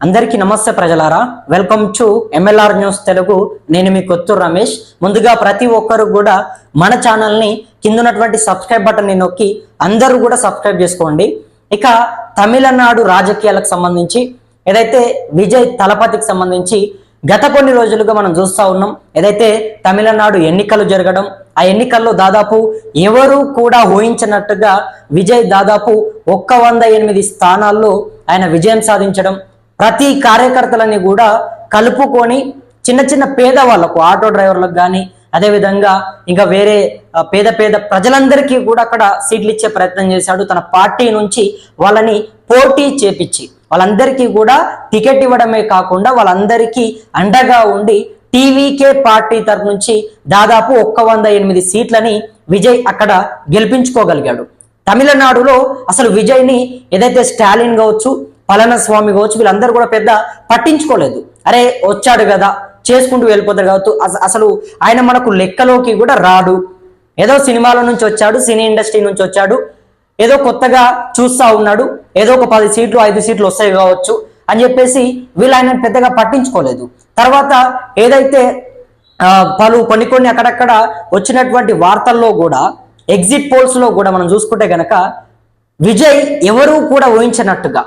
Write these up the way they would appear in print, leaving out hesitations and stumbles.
అందరికీ నమస్తే ప్రజలారా, welcome to MLR news Telugu. నేను మీ కొత్తూరు రమేష్. ముందుగా ప్రతి ఒక్కరు కూడా మన ఛానల్ని కింద ఉన్నటువంటి సబ్స్క్రైబ్ బటన్ని నొక్కి అందరూ కూడా సబ్స్క్రైబ్ చేసుకోండి. ఇక తమిళనాడు రాజకీయాలకు సంబంధించి ఏదైతే విజయ్ తలపతికి సంబంధించి గత కొన్ని రోజులుగా మనం చూస్తూ ఉన్నాం. ఏదైతే తమిళనాడు ఎన్నికలు జరగడం, ఆ ఎన్నికల్లో దాదాపు ఎవరు కూడా ఊహించినట్టుగా విజయ్ దాదాపు 108 స్థానాల్లో ఆయన విజయం సాధించడం, ప్రతి కార్యకర్తలని కూడా కలుపుకొని చిన్న చిన్న పేదవాళ్లకు, ఆటో డ్రైవర్లకు కానీ అదేవిధంగా ఇంకా వేరే పేద ప్రజలందరికీ కూడా అక్కడ సీట్లు ఇచ్చే ప్రయత్నం చేశాడు. తన పార్టీ నుంచి వాళ్ళని పోటీ చేపించి వాళ్ళందరికీ కూడా టికెట్ ఇవ్వడమే కాకుండా వాళ్ళందరికీ అండగా ఉండి టీవీకే పార్టీ తరఫు నుంచి దాదాపు 108 సీట్లని విజయ్ అక్కడ గెలిపించుకోగలిగాడు. తమిళనాడులో అసలు విజయ్ని ఏదైతే స్టాలిన్ కావచ్చు, పళనిస్వామి కావచ్చు, వీళ్ళందరూ కూడా పెద్ద పట్టించుకోలేదు. అరే వచ్చాడు కదా చేసుకుంటూ వెళ్ళిపోతాడు కావచ్చు, అసలు ఆయన మనకు లెక్కలోకి కూడా రాడు. ఏదో సినిమాల నుంచి వచ్చాడు, సినీ ఇండస్ట్రీ నుంచి వచ్చాడు, ఏదో కొత్తగా చూస్తా ఉన్నాడు, ఏదో ఒక 10 సీట్లు 5 సీట్లు వస్తాయి కావచ్చు అని చెప్పేసి వీళ్ళు ఆయన పెద్దగా పట్టించుకోలేదు. తర్వాత ఏదైతే కొన్ని అక్కడక్కడ వచ్చినటువంటి వార్తల్లో కూడా, ఎగ్జిట్ పోల్స్ లో కూడా మనం చూసుకుంటే గనక విజయ్ ఎవరూ కూడా ఊహించినట్టుగా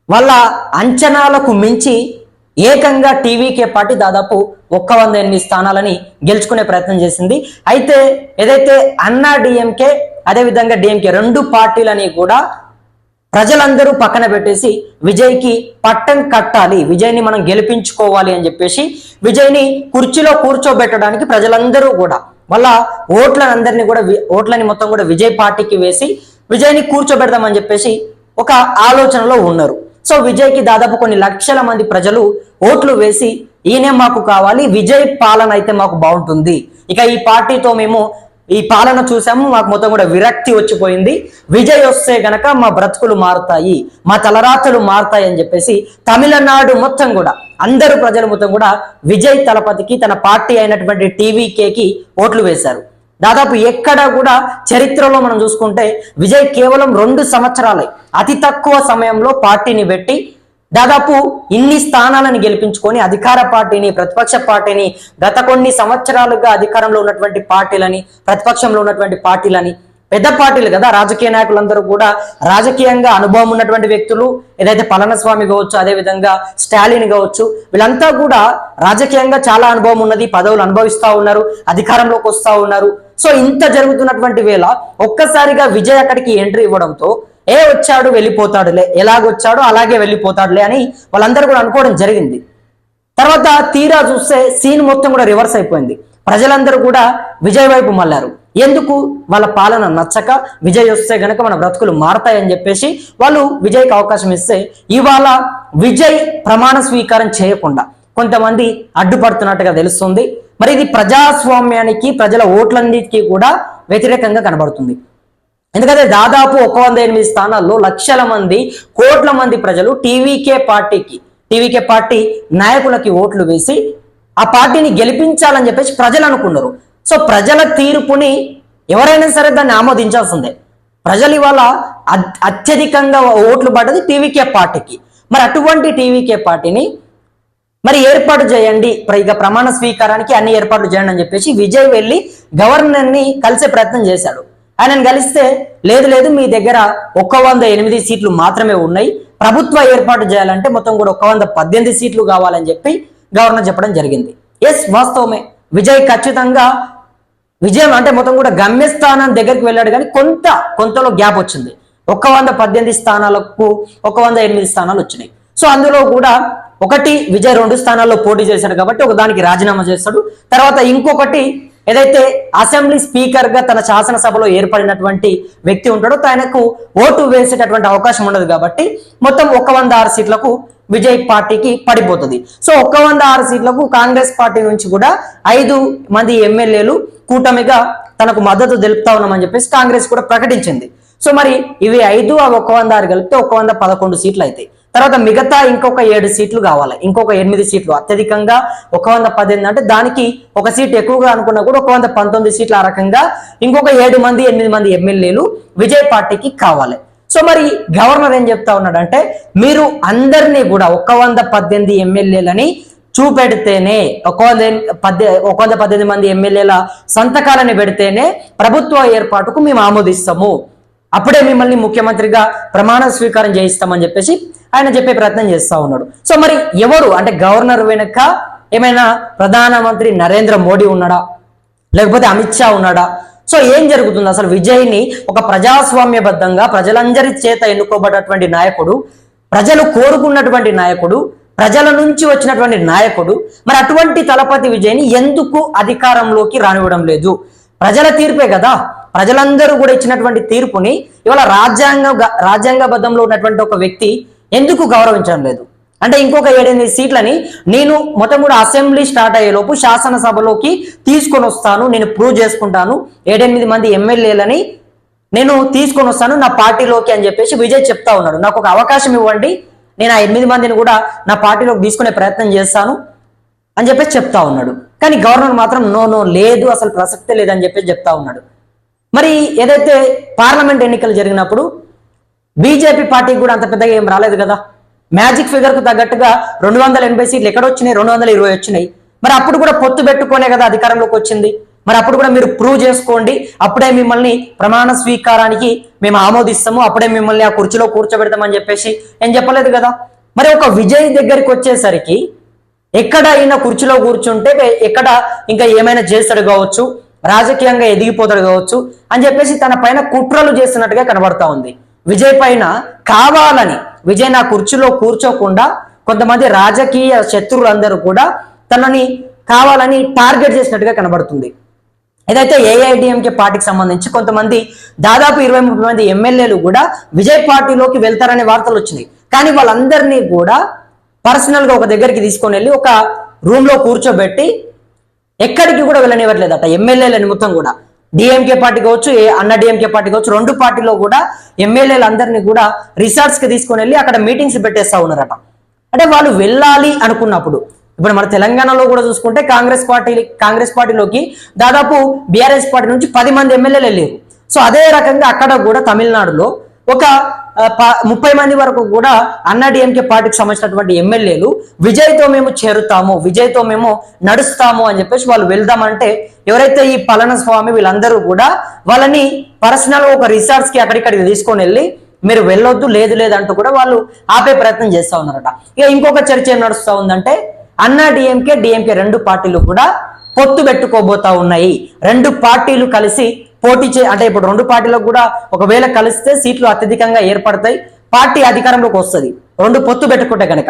వాళ్ళ అంచనాలకు మించి ఏకంగా టీవీకే పార్టీ దాదాపు 108 స్థానాలని గెలుచుకునే ప్రయత్నం చేసింది. అయితే ఏదైతే అన్నా డిఎంకే అదేవిధంగా డిఎంకే 2 పార్టీలని కూడా ప్రజలందరూ పక్కన పెట్టేసి విజయ్కి పట్టం కట్టాలి, విజయ్ని మనం గెలిపించుకోవాలి అని చెప్పేసి విజయ్ని కుర్చీలో కూర్చోబెట్టడానికి ప్రజలందరూ కూడా వాళ్ళ ఓట్లని మొత్తం కూడా విజయ్ పార్టీకి వేసి విజయ్ని కూర్చోబెడదామని చెప్పేసి ఒక ఆలోచనలో ఉన్నారు. సో విజయ్కి దాదాపు కొన్ని లక్షల మంది ప్రజలు ఓట్లు వేసి ఈయనే మాకు కావాలి, విజయ్ పాలన అయితే మాకు బాగుంటుంది, ఇక ఈ పార్టీతో మేము ఈ పాలన చూసాము, మాకు మొత్తం కూడా విరక్తి వచ్చిపోయింది, విజయ్ వస్తే గనక మా బ్రతుకులు మారుతాయి, మా తలరాతలు మారుతాయి అని చెప్పేసి తమిళనాడు మొత్తం కూడా అందరూ ప్రజలు మొత్తం కూడా విజయ్ తలపతికి, తన పార్టీ అయినటువంటి టీవీకేకి ఓట్లు వేశారు. దాదాపు ఎక్కడ కూడా చరిత్రలో మనం చూసుకుంటే విజయ్ కేవలం 2 సంవత్సరాలే అతి తక్కువ సమయంలో పార్టీని పెట్టి దాదాపు ఇన్ని స్థానాలను గెలిపించుకొని అధికార పార్టీని, ప్రతిపక్ష పార్టీని, గత కొన్ని సంవత్సరాలుగా అధికారంలో ఉన్నటువంటి పార్టీలని, ప్రతిపక్షంలో ఉన్నటువంటి పార్టీలని, పెద్ద పార్టీలు కదా, రాజకీయ నాయకులందరూ కూడా రాజకీయంగా అనుభవం ఉన్నటువంటి వ్యక్తులు, ఏదైతే పళనిస్వామి కావచ్చు, అదేవిధంగా స్టాలిన్ కావచ్చు, వీళ్ళంతా కూడా రాజకీయంగా చాలా అనుభవం ఉన్నది, పదవులు అనుభవిస్తూ ఉన్నారు, అధికారంలోకి వస్తూ ఉన్నారు. సో ఇంత జరుగుతున్నటువంటి వేళ ఒక్కసారిగా విజయ్ అక్కడికి ఎంట్రీ ఇవ్వడంతో వచ్చాడు వెళ్ళిపోతాడులే, ఎలాగొచ్చాడో అలాగే వెళ్ళిపోతాడులే అని వాళ్ళందరూ కూడా అనుకోవడం జరిగింది. తర్వాత తీరా చూస్తే సీన్ మొత్తం కూడా రివర్స్ అయిపోయింది. ప్రజలందరూ కూడా విజయ్ వైపు మళ్ళారు. ఎందుకు? వాళ్ళ పాలన నచ్చక విజయ్ వస్తే గనక మన బ్రతుకులు మారతాయని చెప్పేసి వాళ్ళు విజయ్కి అవకాశం ఇస్తే ఇవాళ విజయ్ ప్రమాణ స్వీకారం చేయకుండా కొంతమంది అడ్డుపడుతున్నట్టుగా తెలుస్తుంది. మరి ఇది ప్రజాస్వామ్యానికి, ప్రజల ఓట్లన్నిటికీ కూడా వ్యతిరేకంగా కనబడుతుంది. ఎందుకంటే దాదాపు 108 స్థానాల్లో లక్షల మంది, కోట్ల మంది ప్రజలు టీవీకే పార్టీ నాయకులకి ఓట్లు వేసి ఆ పార్టీని గెలిపించాలని చెప్పేసి ప్రజలు అనుకున్నారు. సో ప్రజల తీర్పుని ఎవరైనా సరే దాన్ని ఆమోదించాల్సిందే. ప్రజలు ఇవాళ అత్యధికంగా ఓట్లు పడ్డది టీవీకే పార్టీకి. మరి అటువంటి టీవీకే పార్టీని మరి ఏర్పాటు చేయండి, ఇక ప్రమాణ స్వీకారానికి అన్ని ఏర్పాట్లు చేయండి అని చెప్పేసి విజయ్ వెళ్ళి గవర్నర్ని కలిసే ప్రయత్నం చేశాడు. ఆయనను కలిస్తే లేదు మీ దగ్గర 108 సీట్లు మాత్రమే ఉన్నాయి, ప్రభుత్వ ఏర్పాటు చేయాలంటే మొత్తం కూడా 118 సీట్లు కావాలని చెప్పి గవర్నర్ చెప్పడం జరిగింది. ఎస్, వాస్తవమే, విజయ్ ఖచ్చితంగా విజయం అంటే మొత్తం కూడా గమ్యస్థానం దగ్గరికి వెళ్ళాడు, కానీ కొంతలో గ్యాప్ వచ్చింది. 118 స్థానాలకు 108 స్థానాలు వచ్చినాయి. సో అందులో కూడా ఒకటి విజయ్ 2 స్థానాల్లో పోటీ చేశాడు కాబట్టి ఒకదానికి రాజీనామా చేస్తాడు. తర్వాత ఇంకొకటి ఏదైతే అసెంబ్లీ స్పీకర్ గా తన శాసనసభలో ఏర్పడినటువంటి వ్యక్తి ఉంటాడో ఆయనకు ఓటు వేసేటటువంటి అవకాశం ఉండదు కాబట్టి మొత్తం 106 సీట్లకు విజయ్ పార్టీకి పడిపోతుంది. సో 106 సీట్లకు కాంగ్రెస్ పార్టీ నుంచి కూడా 5 మంది ఎమ్మెల్యేలు కూటమిగా తనకు మద్దతు తెలుపుతా ఉన్నామని చెప్పేసి కాంగ్రెస్ కూడా ప్రకటించింది. సో మరి ఇవి 5 106 కలిపితే 111 సీట్లు అవుతాయి. తర్వాత మిగతా ఇంకొక 7 సీట్లు కావాలి, ఇంకొక 8 సీట్లు, అత్యధికంగా 118 అంటే దానికి ఒక సీట్ ఎక్కువగా అనుకున్నా కూడా 119 సీట్లు. ఆ రకంగా ఇంకొక 8 మంది 8 మంది ఎమ్మెల్యేలు విజయ్ పార్టీకి కావాలి. సో మరి గవర్నర్ ఏం చెప్తా ఉన్నాడు అంటే, మీరు అందరినీ కూడా 118 ఎమ్మెల్యేలని చూపెడితేనే 118 మంది ఎమ్మెల్యేల సంతకాలని పెడితేనే ప్రభుత్వ ఏర్పాటుకు మేము ఆమోదిస్తాము, అప్పుడే మిమ్మల్ని ముఖ్యమంత్రిగా ప్రమాణ స్వీకారం చేయిస్తామని చెప్పేసి ఆయన చెప్పే ప్రయత్నం చేస్తా ఉన్నాడు. సో మరి ఎవరు అంటే గవర్నర్ వెనుక ఏమైనా ప్రధానమంత్రి నరేంద్ర మోడీ ఉన్నాడా, లేకపోతే అమిత్ షా ఉన్నాడా? సో ఏం జరుగుతుంది అసలు? విజయ్ని ఒక ప్రజాస్వామ్యబద్ధంగా ప్రజలందరి చేత ఎన్నుకోబడినటువంటి నాయకుడు, ప్రజలు కోరుకున్నటువంటి నాయకుడు, ప్రజల నుంచి వచ్చినటువంటి నాయకుడు, మరి అటువంటి తలపతి విజయ్ని ఎందుకు అధికారంలోకి రానివ్వడం లేదు? ప్రజల తీర్పే కదా, ప్రజలందరూ కూడా ఇచ్చినటువంటి తీర్పుని ఇవాళ రాజ్యాంగబద్ధంలో ఉన్నటువంటి ఒక వ్యక్తి ఎందుకు గౌరవించడం లేదు? అంటే ఇంకొక 7-8 సీట్లని నేను మొత్తం కూడా అసెంబ్లీ స్టార్ట్ అయ్యేలోపు శాసనసభలోకి తీసుకొని వస్తాను, నేను ప్రూవ్ చేసుకుంటాను, 7-8 మంది ఎమ్మెల్యేలని నేను తీసుకొని వస్తాను నా పార్టీలోకి అని చెప్పేసి విజయ్ చెప్తా ఉన్నాడు. నాకు ఒక అవకాశం ఇవ్వండి, నేను ఆ 8 మందిని కూడా నా పార్టీలోకి తీసుకునే ప్రయత్నం చేస్తాను అని చెప్పేసి చెప్తా ఉన్నాడు. కానీ గవర్నర్ మాత్రం నో లేదు, అసలు ప్రసక్తే లేదని చెప్పేసి చెప్తా ఉన్నాడు. మరి ఏదైతే పార్లమెంట్ ఎన్నికలు జరిగినప్పుడు బీజేపీ పార్టీకి కూడా అంత పెద్దగా ఏం రాలేదు కదా, మ్యాజిక్ ఫిగర్ కు తగ్గట్టుగా 280 సీట్లు ఎక్కడ వచ్చినాయి, 220 వచ్చినాయి. మరి అప్పుడు కూడా పొత్తు పెట్టుకునే కదా అధికారంలోకి వచ్చింది. మరి అప్పుడు కూడా మీరు ప్రూవ్ చేసుకోండి, అప్పుడే మిమ్మల్ని ప్రమాణ స్వీకారానికి మేము ఆమోదిస్తాము, అప్పుడే మిమ్మల్ని ఆ కుర్చీలో కూర్చోబెడతామని చెప్పేసి ఏం చెప్పలేదు కదా. మరి ఒక విజయ్ దగ్గరికి వచ్చేసరికి ఎక్కడ ఈయన కుర్చీలో కూర్చుంటే ఎక్కడ ఇంకా ఏమైనా చేస్తాడు కావచ్చు, రాజకీయంగా ఎదిగిపోతాడు కావచ్చు అని చెప్పేసి తన పైన కుట్రలు చేస్తున్నట్టుగా కనబడతా ఉంది. విజయ్ పైన కావాలని, విజయ్ నా కుర్చీలో కూర్చోకుండా కొంతమంది రాజకీయ శత్రువులందరూ కూడా తనని కావాలని టార్గెట్ చేసినట్టుగా కనబడుతుంది. ఏదైతే ఏఐడిఎంకే పార్టీకి సంబంధించి కొంతమంది దాదాపు 20-30 మంది ఎమ్మెల్యేలు కూడా విజయ్ పార్టీలోకి వెళ్తారనే వార్తలు వచ్చినాయి. కానీ వాళ్ళందరినీ కూడా పర్సనల్ గా ఒక దగ్గరికి తీసుకొని వెళ్ళి ఒక రూమ్ లో కూర్చోబెట్టి ఎక్కడికి కూడా వెళ్ళనివ్వట్లేదట ఎమ్మెల్యేలని మొత్తం కూడా. డిఎంకే పార్టీ కావచ్చు, అన్న డిఎంకే పార్టీ కావచ్చు, 2 పార్టీలో కూడా ఎమ్మెల్యేలందరినీ కూడా రిసార్ట్స్ కి తీసుకొని వెళ్ళి అక్కడ మీటింగ్స్ పెట్టేస్తా ఉన్నారట. అంటే వాళ్ళు వెళ్ళాలి అనుకున్నప్పుడు, ఇప్పుడు మన తెలంగాణలో కూడా చూసుకుంటే కాంగ్రెస్ పార్టీలోకి దాదాపు బీఆర్ఎస్ పార్టీ నుంచి 10 మంది ఎమ్మెల్యేలు వెళ్ళారు. సో అదే రకంగా అక్కడ కూడా తమిళనాడులో ఒక 30 మంది వరకు కూడా అన్నాడీఎంకే పార్టీకి సంబంధించినటువంటి ఎమ్మెల్యేలు విజయ్తో మేము చేరుతాము, విజయ్తో మేము నడుస్తాము అని చెప్పేసి వాళ్ళు వెళ్దామంటే ఎవరైతే ఈ పళనిస్వామి వీళ్ళందరూ కూడా వాళ్ళని పర్సనల్ ఒక రిసార్ట్స్ కి అక్కడిక్కడికి తీసుకొని వెళ్ళి మీరు వెళ్ళొద్దు, లేదు అంటూ కూడా వాళ్ళు ఆపే ప్రయత్నం చేస్తా ఉన్నారట. ఇక ఇంకొక చర్చ ఏం నడుస్తా ఉందంటే అన్నాడీఎంకే డిఎంకే 2 పార్టీలు కూడా పొత్తు పెట్టుకోబోతా ఉన్నాయి. 2 పార్టీలు కలిసి పోటీ అంటే ఇప్పుడు 2 పార్టీలకు కూడా ఒకవేళ కలిస్తే సీట్లు అత్యధికంగా ఏర్పడతాయి, పార్టీ అధికారంలోకి వస్తుంది 2 పొత్తు పెట్టుకుంటే కనుక.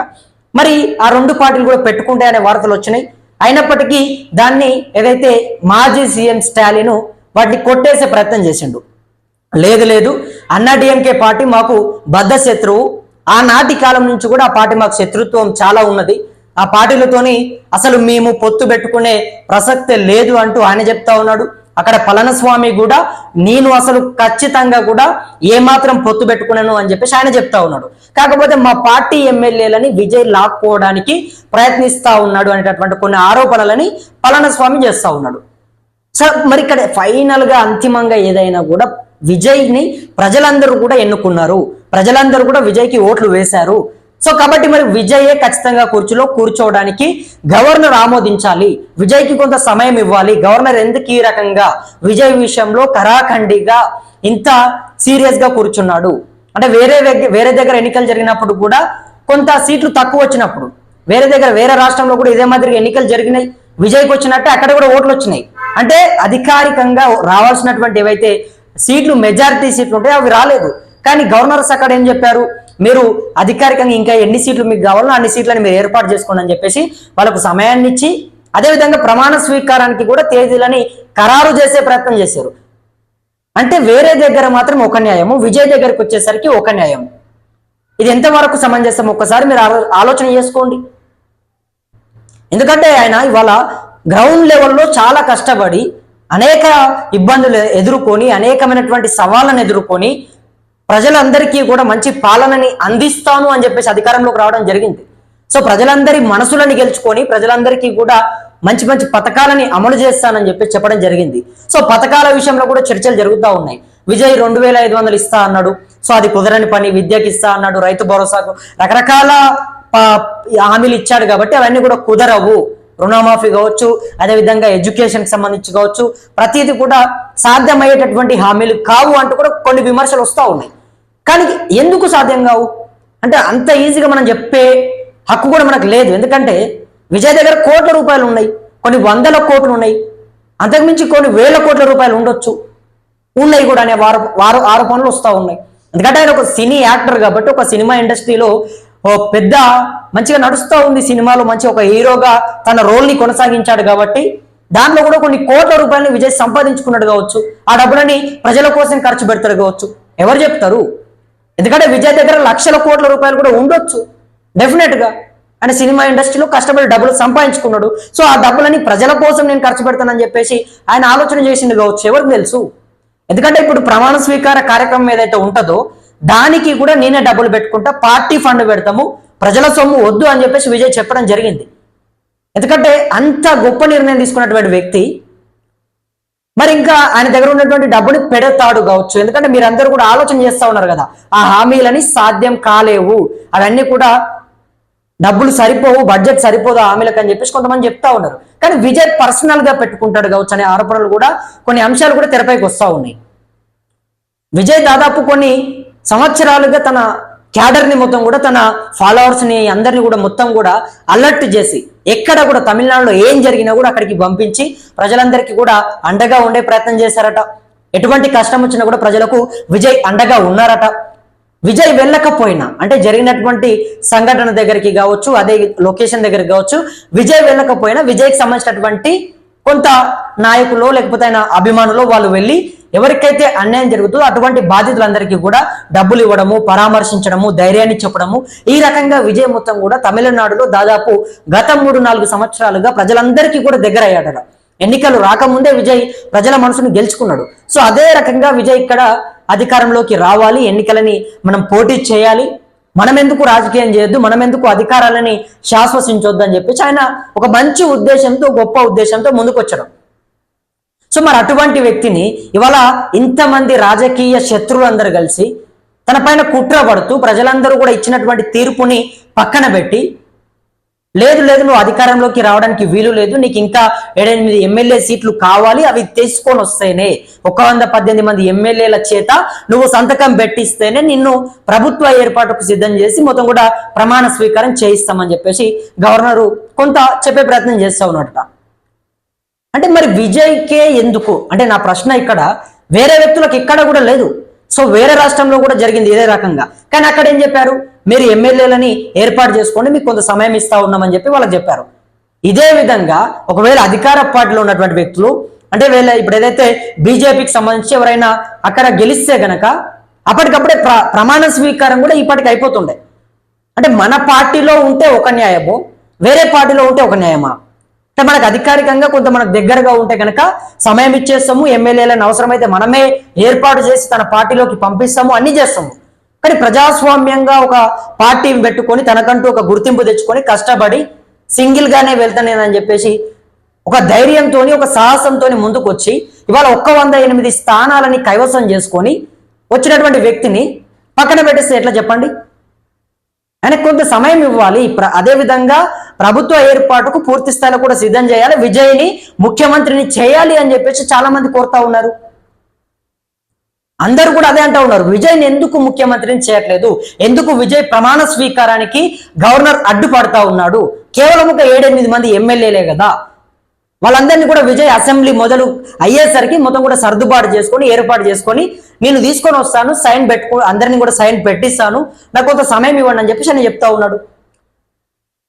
మరి ఆ 2 పార్టీలు కూడా పెట్టుకుంటే అనే వార్తలు వచ్చినాయి. అయినప్పటికీ దాన్ని ఏదైతే మాజీ సీఎం స్టాలిన్ వాటిని కొట్టేసే ప్రయత్నం చేసిండు. లేదు అన్నాడీఎంకే పార్టీ మాకు బద్ధ శత్రువు, ఆనాటి కాలం నుంచి కూడా ఆ పార్టీ మాకు శత్రుత్వం చాలా ఉన్నది, ఆ పార్టీలతోని అసలు మేము పొత్తు పెట్టుకునే ప్రసక్తే లేదు అంటూ ఆయన చెప్తా ఉన్నాడు. అక్కడ పళనిస్వామి కూడా నేను అసలు ఖచ్చితంగా కూడా ఏమాత్రం పొత్తు పెట్టుకున్నాను అని చెప్పేసి ఆయన చెప్తా ఉన్నాడు. కాకపోతే మా పార్టీ ఎమ్మెల్యేలని విజయ్ లాక్కోవడానికి ప్రయత్నిస్తా ఉన్నాడు అనేటటువంటి కొన్ని ఆరోపణలని పళనిస్వామి చేస్తా ఉన్నాడు. సార్ మరి ఇక్కడ ఫైనల్ గా అంతిమంగా ఏదైనా కూడా విజయ్ని ప్రజలందరూ కూడా ఎన్నుకున్నారు, ప్రజలందరూ కూడా విజయ్కి ఓట్లు వేశారు. సో కాబట్టి మరి విజయే ఖచ్చితంగా కుర్చీలో కూర్చోవడానికి గవర్నర్ ఆమోదించాలి, విజయ్కి కొంత సమయం ఇవ్వాలి. గవర్నర్ ఎందుకు ఈ రకంగా విజయ్ విషయంలో కరాఖండిగా ఇంత సీరియస్ గా కూర్చున్నాడు అంటే వేరే దగ్గర ఎన్నికలు జరిగినప్పుడు కూడా కొంత సీట్లు తక్కువ వచ్చినప్పుడు వేరే రాష్ట్రంలో కూడా ఇదే మాదిరిగా ఎన్నికలు జరిగినాయి, విజయ్కి వచ్చినట్టే అక్కడ కూడా ఓట్లు వచ్చినాయి. అంటే అధికారికంగా రావాల్సినటువంటి ఏవైతే సీట్లు మెజారిటీ సీట్లు ఉంటాయో అవి రాలేదు. కానీ గవర్నర్స్ అక్కడ ఏం చెప్పారు, మీరు అధికారికంగా ఇంకా ఎన్ని సీట్లు మీకు కావాలో అన్ని సీట్లను మీరు ఏర్పాటు చేసుకోండి అని చెప్పేసి వాళ్ళకు సమయాన్ని ఇచ్చి అదేవిధంగా ప్రమాణ స్వీకారానికి కూడా తేదీలని ఖరారు చేసే ప్రయత్నం చేశారు. అంటే వేరే దగ్గర మాత్రం ఒక న్యాయము, విజయ్ దగ్గరికి వచ్చేసరికి ఒక న్యాయం. ఇది ఎంతవరకు సమంజసం ఒక్కసారి మీరు ఆలోచన చేసుకోండి. ఎందుకంటే ఆయన ఇవాళ గ్రౌండ్ లెవెల్లో చాలా కష్టపడి అనేక ఇబ్బందులు ఎదుర్కొని అనేకమైనటువంటి సవాళ్ళను ఎదుర్కొని ప్రజలందరికీ కూడా మంచి పాలనని అందిస్తాను అని చెప్పేసి అధికారంలోకి రావడం జరిగింది. సో ప్రజలందరి మనసులని గెలుచుకొని ప్రజలందరికీ కూడా మంచి మంచి పథకాలని అమలు చేస్తానని చెప్పేసి చెప్పడం జరిగింది. సో పథకాల విషయంలో కూడా చర్చలు జరుగుతూ ఉన్నాయి. విజయ్ 2500 ఇస్తా అన్నాడు. సో అది కుదరని పని. విద్యకి ఇస్తా అన్నాడు, రైతు భరోసాకు రకరకాల హామీలు ఇచ్చాడు కాబట్టి అవన్నీ కూడా కుదరవు. రుణమాఫీ కావచ్చు, అదేవిధంగా ఎడ్యుకేషన్కి సంబంధించి కావచ్చు, ప్రతిదీ కూడా సాధ్యమయ్యేటటువంటి హామీలు కావు అంటూ కూడా కొన్ని విమర్శలు వస్తూ ఉన్నాయి. కానీ ఎందుకు సాధ్యం కావు అంటే అంత ఈజీగా మనం చెప్పే హక్కు కూడా మనకు లేదు. ఎందుకంటే విజయ్ దగ్గర కోట్ల రూపాయలు ఉన్నాయి, కొన్ని వందల కోట్లు ఉన్నాయి, అంతకుమించి కొన్ని వేల కోట్ల రూపాయలు ఉండొచ్చు, ఉన్నాయి కూడా అనే ఆరోపణలు వస్తూ ఉన్నాయి. ఎందుకంటే ఆయన ఒక సినీ యాక్టర్ కాబట్టి ఒక సినిమా ఇండస్ట్రీలో ఓ పెద్ద మంచిగా నడుస్తూ ఉంది, సినిమాలో మంచి ఒక హీరోగా తన రోల్ని కొనసాగించాడు కాబట్టి దాంట్లో కూడా కొన్ని కోట్ల రూపాయలని విజయ్ సంపాదించుకున్నాడు కావచ్చు, ఆ డబ్బులని ప్రజల కోసం ఖర్చు పెడతాడు కావచ్చు, ఎవరు చెప్తారు? ఎందుకంటే విజయ్ దగ్గర లక్షల కోట్ల రూపాయలు కూడా ఉండొచ్చు డెఫినెట్ గా. ఆయన సినిమా ఇండస్ట్రీలో కష్టపడి డబ్బులు సంపాదించుకున్నాడు. సో ఆ డబ్బులని ప్రజల కోసం నేను ఖర్చు పెడతానని చెప్పేసి ఆయన ఆలోచన చేసింది కావచ్చు, ఎవరికి తెలుసు? ఎందుకంటే ఇప్పుడు ప్రమాణ స్వీకార కార్యక్రమం ఏదైతే ఉంటుందో దానికి కూడా నేనే డబ్బులు పెట్టుకుంటా, పార్టీ ఫండ్ పెడతాము, ప్రజల సొమ్ము వద్దు అని చెప్పేసి విజయ్ చెప్పడం జరిగింది. ఎందుకంటే అంత గొప్ప నిర్ణయం తీసుకున్నటువంటి వ్యక్తి మరి ఇంకా ఆయన దగ్గర ఉన్నటువంటి డబ్బుని పెడతాడు కావచ్చు. ఎందుకంటే మీరందరూ కూడా ఆలోచన చేస్తూ ఉన్నారు కదా, ఆ హామీలని సాధ్యం కాలేవు, అవన్నీ కూడా డబ్బులు సరిపోవు, బడ్జెట్ సరిపోదు హామీలకు అని చెప్పేసి కొంతమంది చెప్తా ఉన్నారు. కానీ విజయ్ పర్సనల్ గా పెట్టుకుంటాడు కావచ్చు అనే ఆరోపణలు కూడా, కొన్ని అంశాలు కూడా తెరపైకి వస్తూ ఉన్నాయి. విజయ్ దాదాపు కొన్ని సంవత్సరాలుగా తన క్యాడర్ని మొత్తం కూడా, తన ఫాలోవర్స్ని అందరినీ కూడా మొత్తం కూడా అలర్ట్ చేసి ఎక్కడ కూడా తమిళనాడులో ఏం జరిగినా కూడా అక్కడికి పంపించి ప్రజలందరికీ కూడా అండగా ఉండే ప్రయత్నం చేశారట. ఎటువంటి కష్టం వచ్చినా కూడా ప్రజలకు విజయ్ అండగా ఉన్నారట. విజయ్ వెళ్ళకపోయినా అంటే జరిగినటువంటి సంఘటన దగ్గరికి కావచ్చు, అదే లొకేషన్ దగ్గరికి కావచ్చు, విజయ్ వెళ్ళకపోయినా విజయ్కి సంబంధించినటువంటి కొంత నాయకులు లేకపోతే ఆయన అభిమానులు వాళ్ళు వెళ్ళి ఎవరికైతే అన్యాయం జరుగుతుందో అటువంటి బాధితులందరికీ కూడా డబ్బులు ఇవ్వడము, పరామర్శించడము, ధైర్యాన్ని చెప్పడము, ఈ రకంగా విజయ్ మొత్తం కూడా తమిళనాడులో దాదాపు గత 3-4 సంవత్సరాలుగా ప్రజలందరికీ కూడా దగ్గర అయ్యాడట. ఎన్నికలు రాకముందే విజయ్ ప్రజల మనసును గెలుచుకున్నాడు. సో అదే రకంగా విజయ్ ఇక్కడ అధికారంలోకి రావాలి, ఎన్నికలని మనం పోటీ చేయాలి, మనం ఎందుకు రాజకీయం చేయొద్దు, మనం ఎందుకు అధికారాలని శాశ్వసించొద్దు అని చెప్పేసి ఆయన ఒక మంచి ఉద్దేశంతో, గొప్ప ఉద్దేశంతో ముందుకు వచ్చాడు. సో మరి అటువంటి వ్యక్తిని ఇవాళ ఇంతమంది రాజకీయ శత్రువులందరూ కలిసి తన పైన కుట్ర పడుతూ ప్రజలందరూ కూడా ఇచ్చినటువంటి తీర్పుని పక్కన పెట్టి, లేదు లేదు నువ్వు అధికారంలోకి రావడానికి వీలు లేదు, నీకు ఇంకా 7-8 ఎమ్మెల్యే సీట్లు కావాలి, అవి తీసుకొని వస్తేనే 118 మంది ఎమ్మెల్యేల చేత నువ్వు సంతకం పెట్టిస్తేనే నిన్ను ప్రభుత్వ ఏర్పాటుకు సిద్ధం చేసి మొత్తం కూడా ప్రమాణ స్వీకారం చేయిస్తామని చెప్పేసి గవర్నరు కొంత చెప్పే ప్రయత్నం చేస్తా ఉన్నట. అంటే మరి విజయ్కే ఎందుకు అంటే నా ప్రశ్న ఇక్కడ వేరే వ్యక్తులకు ఎక్కడ కూడా లేదు. సో వేరే రాష్ట్రంలో కూడా జరిగింది ఇదే రకంగా. కానీ అక్కడ ఏం చెప్పారు, మీరు ఎమ్మెల్యేలని ఏర్పాటు చేసుకోండి, మీకు కొంత సమయం ఇస్తా ఉన్నామని చెప్పి వాళ్ళకి చెప్పారు. ఇదే విధంగా ఒకవేళ అధికార పార్టీలో ఉన్నటువంటి వ్యక్తులు అంటే వీళ్ళ ఇప్పుడు ఏదైతే బీజేపీకి సంబంధించి ఎవరైనా అక్కడ గెలిస్తే గనక అప్పటికప్పుడే ప్రమాణ స్వీకారం కూడా ఇప్పటికి అయిపోతుండే. అంటే మన పార్టీలో ఉంటే ఒక న్యాయము, వేరే పార్టీలో ఉంటే ఒక న్యాయమా? అంటే మనకు అధికారికంగా కొంత మనకు దగ్గరగా ఉంటే కనుక సమయం ఇచ్చేస్తాము, ఎమ్మెల్యేలను అవసరమైతే మనమే ఏర్పాటు చేసి తన పార్టీలోకి పంపిస్తాము, అన్ని చేస్తాము. కానీ ప్రజాస్వామ్యంగా ఒక పార్టీని పెట్టుకొని తనకంటూ ఒక గుర్తింపు తెచ్చుకొని కష్టపడి సింగిల్ గానే వెళ్తానేనని చెప్పేసి ఒక ధైర్యంతో, ఒక సాహసంతో ముందుకు వచ్చి ఇవాళ 108 స్థానాలని కైవసం చేసుకొని వచ్చినటువంటి వ్యక్తిని పక్కన పెట్టేస్తే ఎట్లా చెప్పండి? ఆయనకు కొంత సమయం ఇవ్వాలి. అదే విధంగా ప్రభుత్వ ఏర్పాటుకు పూర్తి స్థాయిలో కూడా సిద్ధం చేయాలి, విజయ్ని ముఖ్యమంత్రిని చేయాలి అని చెప్పేసి చాలా మంది కోరుతా ఉన్నారు. అందరూ కూడా అదే అంటూ ఉన్నారు, విజయ్ని ఎందుకు ముఖ్యమంత్రిని చేయట్లేదు, ఎందుకు విజయ్ ప్రమాణ స్వీకారానికి గవర్నర్ అడ్డుపడతా ఉన్నాడు? కేవలం ఒక 7-8 మంది ఎమ్మెల్యేలే కదా, వాళ్ళందరినీ కూడా విజయ్ అసెంబ్లీ మొదలు అయ్యేసరికి మొత్తం కూడా సర్దుబాటు చేసుకొని ఏర్పాటు చేసుకొని నేను తీసుకొని వస్తాను, సైన్ పెట్టుకో, అందరినీ కూడా సైన్ పెట్టిస్తాను, నాకు కొంత సమయం ఇవ్వండి అని చెప్పేసి ఆయన చెప్తా ఉన్నాడు.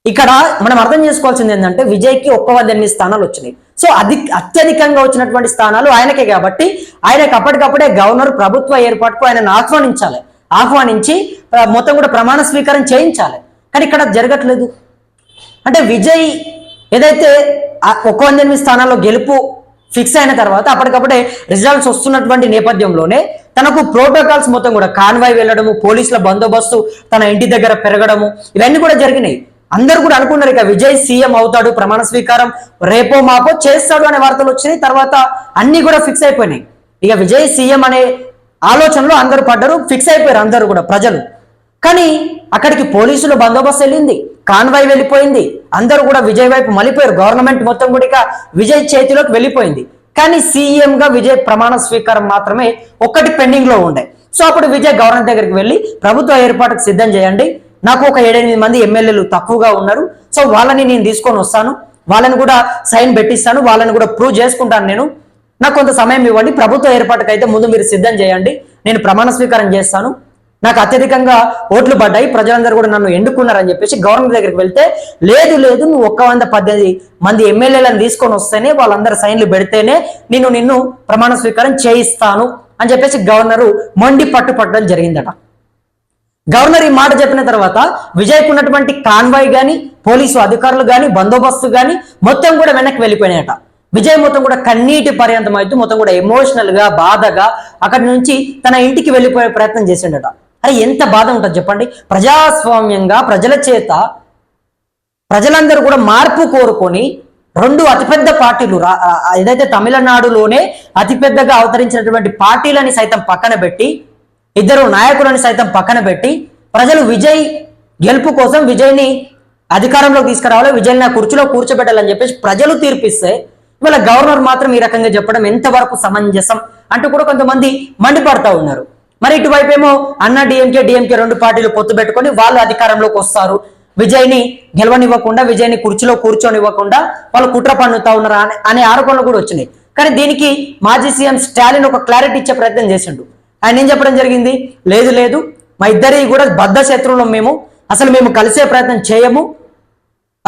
ఇక్కడ మనం అర్థం చేసుకోవాల్సింది ఏంటంటే విజయ్కి 108 స్థానాలు వచ్చినాయి. సో అత్యధికంగా వచ్చినటువంటి స్థానాలు ఆయనకే కాబట్టి ఆయనకు అప్పటికప్పుడే గవర్నర్ ప్రభుత్వ ఏర్పాటుకు ఆయనను ఆహ్వానించి మొత్తం కూడా ప్రమాణ స్వీకారం చేయించాలి. కానీ ఇక్కడ జరగట్లేదు. అంటే విజయ్ ఏదైతే 108 స్థానాల్లో గెలుపు ఫిక్స్ అయిన తర్వాత అప్పటికప్పుడే రిజల్ట్స్ వస్తున్నటువంటి నేపథ్యంలోనే తనకు ప్రోటోకాల్స్ మొత్తం కూడా కాన్వాయ్ వెళ్ళడము, పోలీసుల బందోబస్తు తన ఇంటి దగ్గర పెరగడము, ఇవన్నీ కూడా జరిగినాయి. అందరూ కూడా అనుకున్నారు ఇక విజయ్ సీఎం అవుతాడు, ప్రమాణ స్వీకారం రేపో మాపో చేస్తాడు అనే వార్తలు వచ్చినాయి. తర్వాత అన్ని కూడా ఫిక్స్ అయిపోయినాయి. ఇక విజయ్ సీఎం అనే ఆలోచనలో అందరూ పడ్డారు, ఫిక్స్ అయిపోయారు అందరూ కూడా ప్రజలు. కానీ అక్కడికి పోలీసులు బందోబస్తు వెళ్ళింది, కాన్వాయ్ వెళ్ళిపోయింది, అందరూ కూడా విజయ్ వైపు మళ్ళిపోయారు. గవర్నమెంట్ మొత్తం కూడా విజయ్ చేతిలోకి వెళ్ళిపోయింది. కానీ సీఎం గా విజయ్ ప్రమాణ స్వీకారం మాత్రమే ఒక్కటి పెండింగ్ లో ఉండే. సో అప్పుడు విజయ్ గవర్నర్ దగ్గరికి వెళ్ళి ప్రభుత్వ ఏర్పాటుకు సిద్ధం చేయండి, నాకు ఒక 7-8 మంది ఎమ్మెల్యేలు తక్కువగా ఉన్నారు, సో వాళ్ళని నేను తీసుకొని వస్తాను, వాళ్ళని కూడా సైన్ పెట్టిస్తాను, వాళ్ళని కూడా ప్రూవ్ చేసుకుంటాను, నాకు కొంత సమయం ఇవ్వండి, ప్రభుత్వ ఏర్పాటుకు అయితే ముందు మీరు సిద్ధం చేయండి, నేను ప్రమాణ స్వీకారం చేస్తాను, నాకు అత్యధికంగా ఓట్లు పడ్డాయి, ప్రజలందరూ కూడా నన్ను ఎన్నుకున్నారని చెప్పేసి గవర్నర్ దగ్గరికి వెళ్తే, లేదు నువ్వు 118 మంది ఎమ్మెల్యేలను తీసుకొని వస్తేనే, వాళ్ళందరూ సైన్లు పెడితేనే నిన్ను ప్రమాణ స్వీకారం చేయిస్తాను అని చెప్పేసి గవర్నరు మొండి పట్టుపట్టడం జరిగిందట. గవర్నర్ ఈ మాట చెప్పిన తర్వాత విజయ్కు ఉన్నటువంటి కాన్వాయ్ గాని, పోలీసు అధికారులు గాని, బందోబస్తు గాని మొత్తం కూడా వెనక్కి వెళ్ళిపోయినాయట. విజయ్ మొత్తం కూడా కన్నీటి పర్యంతం అయితే మొత్తం కూడా ఎమోషనల్ గా, బాధగా అక్కడి నుంచి తన ఇంటికి వెళ్ళిపోయే ప్రయత్నం చేసిండట. అరే ఎంత బాధ ఉంటుంది చెప్పండి. ప్రజాస్వామ్యంగా ప్రజల చేత ప్రజలందరూ కూడా మార్పు కోరుకొని 2 అతిపెద్ద పార్టీలు, ఏదైతే తమిళనాడులోనే అతిపెద్దగా అవతరించినటువంటి పార్టీలని సైతం పక్కన పెట్టి, 2 నాయకులను సైతం పక్కన పెట్టి, ప్రజలు విజయ్ గెలుపు కోసం విజయ్ని అధికారంలోకి తీసుకురావాలి, విజయ్ని నా కుర్చీలో కూర్చోబెట్టాలని చెప్పేసి ప్రజలు తీర్పిస్తే, ఇవాళ గవర్నర్ మాత్రం ఈ రకంగా చెప్పడం ఎంతవరకు సమంజసం అంటూ కూడా కొంతమంది మండిపడతా ఉన్నారు. మరి ఇటువైపు ఏమో అన్నా డిఎంకే 2 పార్టీలు పొత్తు పెట్టుకొని వాళ్ళు అధికారంలోకి వస్తారు, విజయ్ని గెలవనివ్వకుండా, విజయ్ని కుర్చీలో కూర్చొనివ్వకుండా వాళ్ళు కుట్ర పన్నుతా ఉన్నారు అనే ఆరోపణలు కూడా వచ్చినాయి. కానీ దీనికి మాజీ సీఎం స్టాలిన్ ఒక క్లారిటీ ఇచ్చే ప్రయత్నం చేసిండు. ఆయన ఏం చెప్పడం జరిగింది, లేదు మా ఇద్దరి కూడా బద్ధ శత్రువులు, మేము కలిసే ప్రయత్నం చేయము,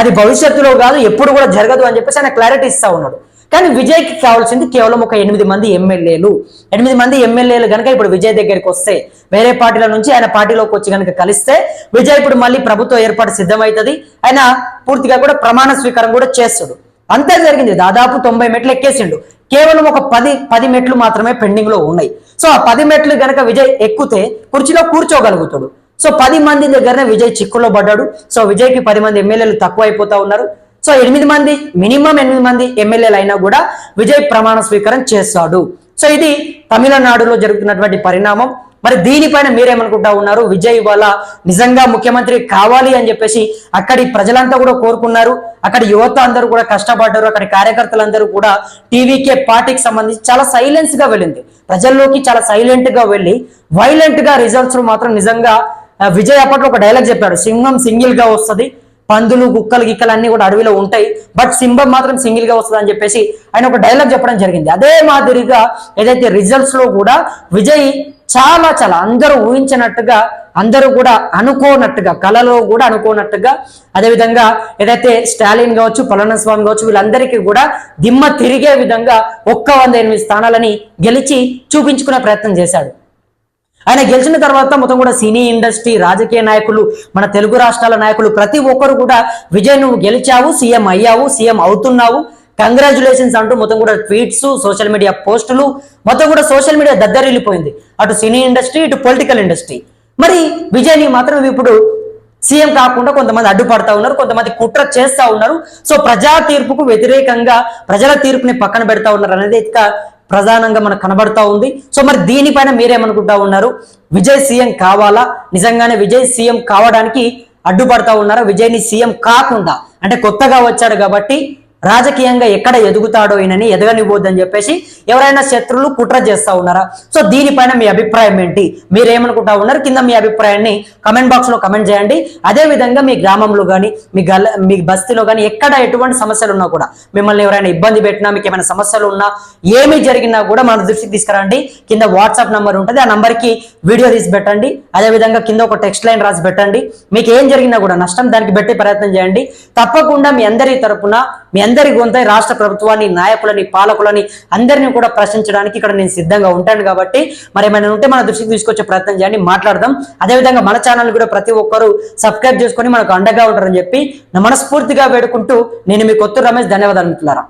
అది భవిష్యత్తులో కాదు, ఎప్పుడు కూడా జరగదు అని చెప్పేసి ఆయన క్లారిటీ ఇస్తా ఉన్నాడు. కానీ విజయ్కి కావాల్సింది కేవలం ఒక 8 మంది ఎమ్మెల్యేలు. 8 మంది ఎమ్మెల్యేలు కనుక ఇప్పుడు విజయ్ దగ్గరికి వస్తే, వేరే పార్టీల నుంచి ఆయన పార్టీలోకి వచ్చి కనుక కలిస్తే, విజయ్ ఇప్పుడు మళ్ళీ ప్రభుత్వ ఏర్పాటు సిద్ధమవుతుంది, ఆయన పూర్తిగా కూడా ప్రమాణ స్వీకారం కూడా చేస్తాడు. అంతే జరిగింది. దాదాపు 90 మెట్లు ఎక్కేసిండు, కేవలం ఒక 10 మెట్లు మాత్రమే పెండింగ్ లో ఉన్నాయి. సో ఆ 10 మెట్లు గనక విజయ్ ఎక్కుతే కుర్చీలో కూర్చోగలుగుతాడు. సో 10 మంది దగ్గరనే విజయ్ చిక్కుల్లో పడ్డాడు. సో విజయ్కి 10 మంది ఎమ్మెల్యేలు తక్కువ అయిపోతా ఉన్నారు. సో 8 మంది, మినిమం 8 మంది ఎమ్మెల్యేలు అయినా కూడా విజయ్ ప్రమాణ స్వీకారం చేస్తాడు. సో ఇది తమిళనాడులో జరుగుతున్నటువంటి పరిణామం. మరి దీనిపైన మీరేమనుకుంటా ఉన్నారు? విజయ్ వల్ల నిజంగా ముఖ్యమంత్రి కావాలి అని చెప్పేసి అక్కడి ప్రజలంతా కూడా కోరుకున్నారు, అక్కడి యువత అందరూ కూడా కష్టపడ్డారు, అక్కడి కార్యకర్తలందరూ కూడా టీవీకే పార్టీకి సంబంధించి చాలా సైలెన్స్ గా వెళ్ళింది, ప్రజల్లోకి చాలా సైలెంట్ గా వెళ్ళి వైలెంట్ గా రిజల్ట్స్ మాత్రం నిజంగా విజయ్ అప్పట్లో ఒక డైలాగ్ చెప్పాడు, సింహం సింగిల్ గా వస్తుంది, పందులు కుక్కలు గిక్కలు అన్ని కూడా అడవిలో ఉంటాయి, బట్ సింహం మాత్రం సింగిల్ గా వస్తుంది అని చెప్పేసి ఆయన ఒక డైలాగ్ చెప్పడం జరిగింది. అదే మాదిరిగా ఏదైతే రిజల్ట్స్ లో కూడా విజయ్ చాలా అందరూ ఊహించినట్టుగా, అందరూ కూడా అనుకోనట్టుగా, కళలో కూడా అనుకోనట్టుగా, అదేవిధంగా ఏదైతే స్టాలిన్ కావచ్చు, పళనిస్వామి కావచ్చు, వీళ్ళందరికీ కూడా దిమ్మ తిరిగే విధంగా 108 స్థానాలని గెలిచి చూపించుకునే ప్రయత్నం చేశాడు. ఆయన గెలిచిన తర్వాత మొత్తం కూడా సినీ ఇండస్ట్రీ, రాజకీయ నాయకులు, మన తెలుగు రాష్ట్రాల నాయకులు ప్రతి ఒక్కరు కూడా విజయ్ నువ్వు గెలిచావు, సీఎం అయ్యావు, సీఎం అవుతున్నావు, కంగ్రాచులేషన్స్ అంటూ మొత్తం కూడా ట్వీట్స్, సోషల్ మీడియా పోస్టులు, మొత్తం కూడా సోషల్ మీడియా దద్దరిల్లిపోయింది, అటు సినీ ఇండస్ట్రీ, ఇటు పొలిటికల్ ఇండస్ట్రీ. మరి విజయ్ని మాత్రం ఇప్పుడు సీఎం కాకుండా కొంతమంది అడ్డుపడతా ఉన్నారు, కొంతమంది కుట్ర చేస్తా ఉన్నారు. సో ప్రజా తీర్పుకు వ్యతిరేకంగా ప్రజల తీర్పుని పక్కన పెడతా ఉన్నారు అనేది ప్రధానంగా మనకు కనబడతా ఉంది. సో మరి దీనిపైన మీరేమనుకుంటా ఉన్నారు? విజయ్ సీఎం కావాలా? నిజంగానే విజయ్ సీఎం కావడానికి అడ్డుపడతా ఉన్నారా? విజయ్ని సీఎం కాకుండా, అంటే కొత్తగా వచ్చాడు కాబట్టి రాజకీయంగా ఎక్కడ ఎదుగుతాడో ఈయనని ఎదగనివ్వద్దని చెప్పేసి ఎవరైనా శత్రువులు కుట్ర చేస్తా ఉన్నారా? సో దీనిపైన మీ అభిప్రాయం ఏంటి? మీరేమనుకుంటా ఉన్నారు? కింద మీ అభిప్రాయాన్ని కమెంట్ బాక్స్ లో కమెంట్ చేయండి. అదే విధంగా మీ గ్రామంలో కానీ, మీ బస్తీలో కానీ ఎక్కడ ఎటువంటి సమస్యలు ఉన్నా కూడా, మిమ్మల్ని ఎవరైనా ఇబ్బంది పెట్టినా, మీకు ఏమైనా సమస్యలు ఉన్నా, ఏమి జరిగినా కూడా మన దృష్టికి తీసుకురండి. కింద వాట్సాప్ నంబర్ ఉంటుంది, ఆ నంబర్కి వీడియో తీసి పెట్టండి. అదేవిధంగా కింద ఒక టెక్స్ట్ లైన్ రాసి పెట్టండి. మీకు ఏం జరిగినా కూడా నష్టం దానికి పెట్టే ప్రయత్నం చేయండి. తప్పకుండా మీ అందరి తరపున, మీ అందరి గొంతై రాష్ట్ర ప్రభుత్వాన్ని, నాయకులని, పాలకులని అందరినీ కూడా ప్రశ్నించడానికి ఇక్కడ నేను సిద్ధంగా ఉంటాను. కాబట్టి మరి ఏమైనా ఉంటే మన దృష్టికి తీసుకొచ్చే ప్రయత్నం చేయండి, మాట్లాడదాం. అదేవిధంగా మన ఛానల్ కూడా ప్రతి ఒక్కరూ సబ్స్క్రైబ్ చేసుకొని మనకు అండగా ఉంటారని చెప్పి మనస్ఫూర్తిగా వేడుకుంటూ నేను మీ కొత్తూరు రమేష్. ధన్యవాదాలు మిత్రులారా.